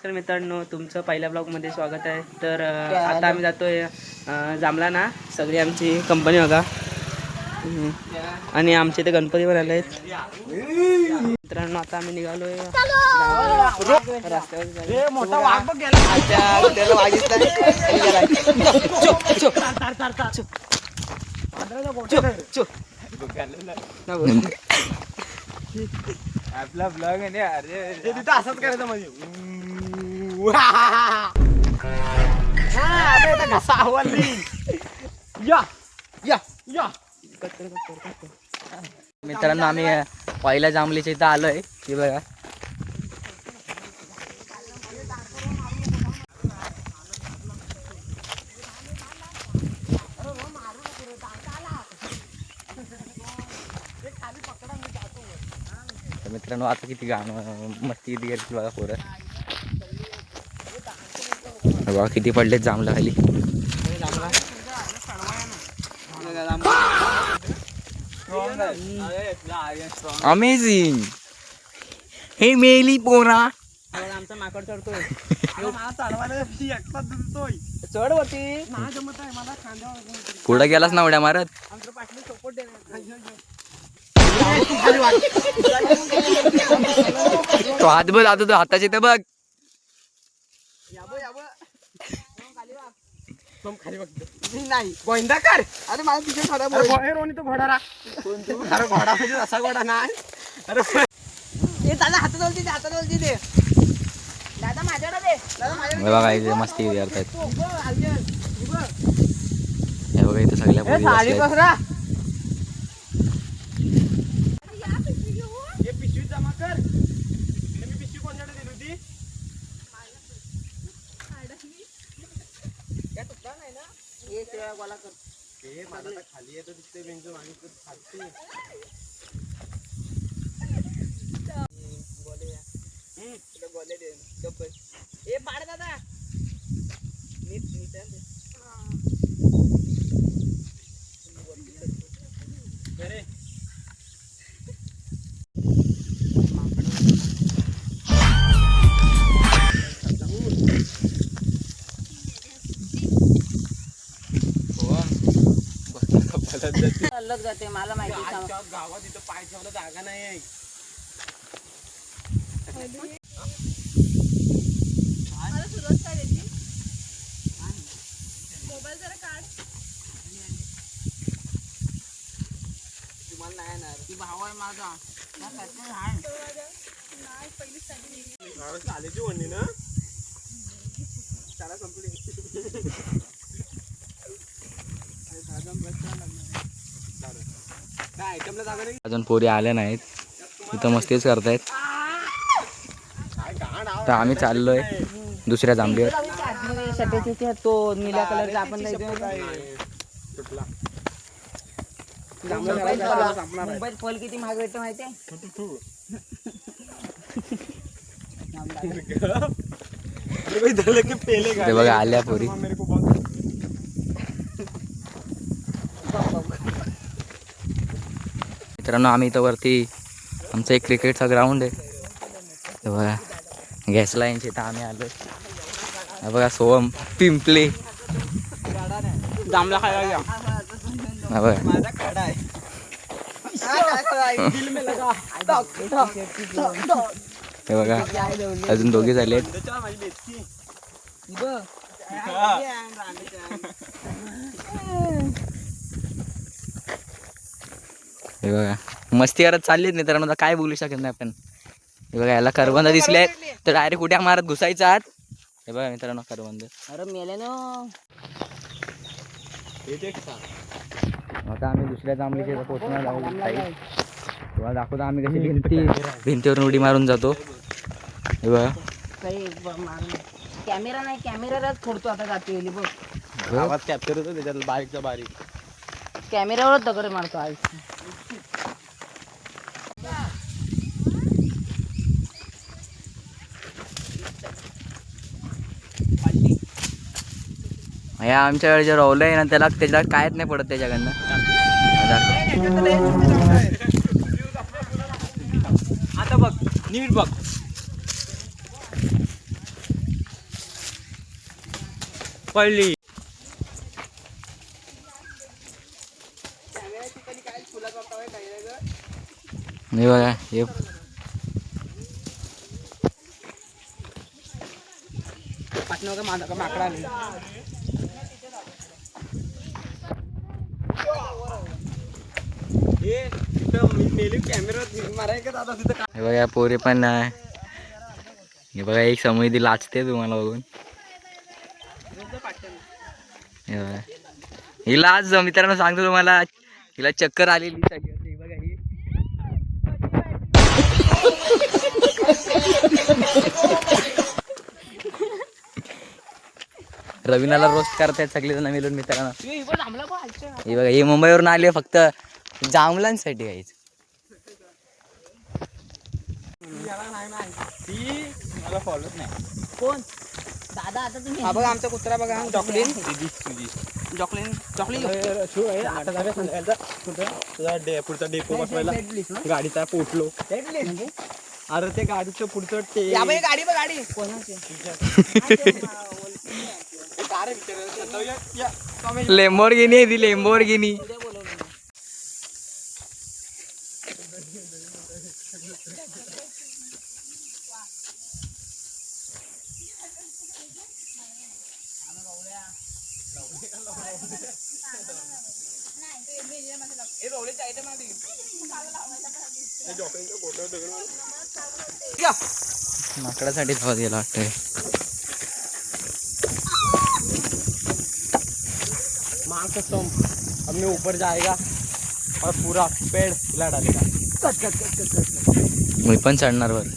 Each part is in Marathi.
नमस्कार मित्रांनो, तुमचं पहिल्या ब्लॉगमध्ये स्वागत आहे. तर आता आम्ही जातोय जांभला ना, सगळी आमची कंपनी बघा. आणि आमचे इथे गणपती पण आले आहेत मित्रांनो. आता आम्ही निघालोय आपला ब्लॉग आहे ना. अरे तिथं असंच करायचं म्हणजे घसा आवडली. या या या मित्रांनो, आम्ही पहिल्या जांभलीच्या इथं आलोय की बघा. मित्रांनो, आता किती गाणं मस्ती करतील बघा पोरं. बघा किती पडलेत जांभला खाली. अमेझिंग. हे मेली पोरा. आमचा माकड चढतोय. चढ होती पुढे गेलास ना उड्या मारत. तो हात बघ, आता तो हाताचे तर बघ. नाही गोविंदा कर. अरे मला तिथे घोडा तो घोडा रा. अरे घोडा म्हणजे असा घोडा नाही. अरे दादा हातात बोलते, हातात बोलते ते. दादा माझ्याकडे दे. दादा माझ्याकडे बघा इथे मस्ती करतायत. हे बघा इथे सगळ्या पोरी बसल्यात. पिशवी जमा कर. मी पिशवी कोणाकडे दिली होती? खाली येतो तिथे बेंच मागे खाते. गोले दे गप्प. ए पाड दादा. नीट नीट अरे अलग जाते मला माहिती. गावात इथं पाय ठेवायला जागा नाही. मोबाईल जरा काढ. तुम्हाला नाही येणार. ती भाव आहे माझा. चालेची वंडी ना. शाळा संपली. अजून पोरी आल्या नाहीत. इथं मस्तीच करतायत. तर आम्ही चाललोय दुसऱ्या जांभलीवर. तो निळ्या कलरचा आपण मुंबईत फल किती महाग भेटतो माहिती आहे? ते बघा आल्या पोरी. मित्रांनो, आम्ही इथं वरती आमचं एक क्रिकेटचा ग्राउंड आहे. हे बघा गॅस लाईनचे इथं आम्ही आलो. हे बघा सोहम पिंपले. जांभला खायला घ्या. हे बघा हे बघा अजून दोघे झालेत. हे बघा मस्ती करत चाललीत मित्रांनो. आता काय बोलू शकत नाही आपण. हे बघा याला करबंद दिसले तर डायरेक्ट उड्या मारत घुसायचा आत. हे बघा मित्रांनो करबंद. अरे मेले ना. आता आम्ही दुसऱ्या जांभलीच्या इथं पोहोचणार आहोत. तुम्हाला दाखवतो आम्ही कशी भिंतीवरून उडी मारून जातो. हे बघा कॅमेरा नाही, कॅमेरावरच फोडतो आता जाते बघ. आवाज कॅप्चर होतो त्याच्यात बारीकचा बारीक. कॅमेरावरच दगड मारतो आज. या आमच्या वेळेचे रोवलं आहे ना, त्याला कायच नाही पडत त्याच्याकडनं. आता बघ नीट बघ. पडली. हे बघा हे पाठीमागं का माकडा आली. कॅमेरा मारायचं दादा तिथं. हे बघा पोरे पण नाही. हे बघा एक समोर लाचते तुम्हाला बघून. हे बघा ही लाच मित्रांनो सांगतो तुम्हाला, हिला चक्कर आलेली सगळी बघा ही. रवीनाला रोस्ट करतायत सगळे जण मिळून मित्रांनो. हे बघा हे मुंबईवरून आले फक्त जांभलांसाठी काहीच. मला फॉलोच नाही. कोण दादा आता तुम्ही हा बघा आमचा कुत्रा बघा. जॉकलिन जॉकलिन जॉकलिन तुझा पुढचा डेपो बसवायला गाडीचा पोटलो. अरे ते गाडीचं पुढचं गाडी बघ गाडी कोणाची लेम्बोर्गिनी आहे ती लेम्बोर्गिनी. माकडासाठी धावत गेला वाटतंय. मां कसम अब मैं ऊपर जाएगा और पूरा पेड़ हिला डालेगा. मी पण चढणार वर.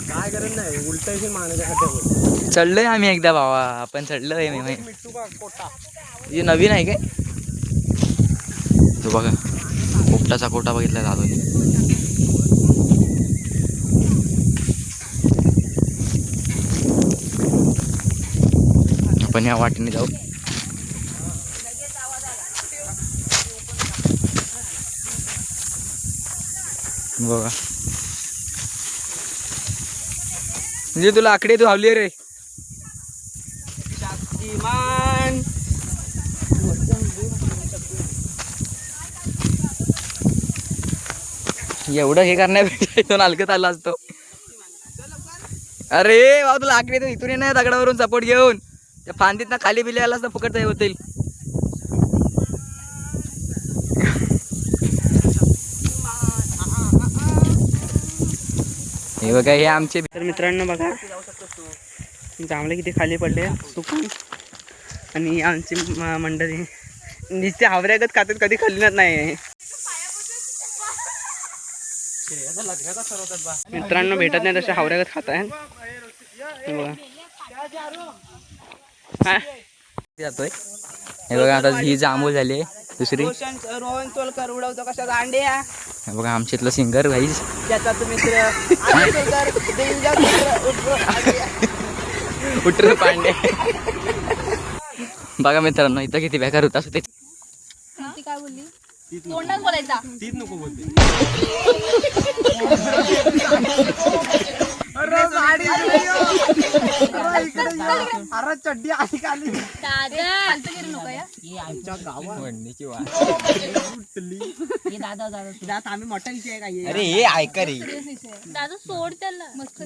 काय गरज नाही उलट ही मानाच्या खड्ड्यावर चढलोय आम्ही एकदा भावा. आपण चढलोय मी. मिट्टू का कोटा. हे नवीन आहे काय? तो बघा पोपटाचा कोटा बघितला दादोनी. आपण या वाटेने जाऊ. बघा म्हणजे तुला आकडे तू हवली रे. शक्तिमान एवढं हे करण्यापेक्षा इथून हलकत आला असतो. अरे बाबा तुला आकडे तर इथून नाही दगडावरून सपोर्ट घेऊन त्या फांदीत ना खाली बिले आलास तर फुकट होतील. हे बघा हे आमचे तर मित्रांनो बघा जांभळे किती खाली पडले सुकून. आणि आमची मंडळी नुसते हावऱ्यागत खातात कधी खाल्लीच नाही. मित्रांनो भेटत नाही तसे हावऱ्यागत खात आहे. जातोय. हे बघा आता ही जांभूळ झाली दुसरी. रोहन सोलकर उडवतो कशा दांड्या. हे बघा आमच्या इथलं सिंगर गाईज. ज्याचा तुम्ही मित्र उटर पांडे. बघा मित्रांनो इथं किती बेकार होता ते. काय बोलली तोंडात बोलायचा. तीच नको बोलते. अरे चड्डी आली खाली. आमच्या गावात आम्ही मटन आहे का. अरे हे ऐका रे दादा सोड त्याला मस्त.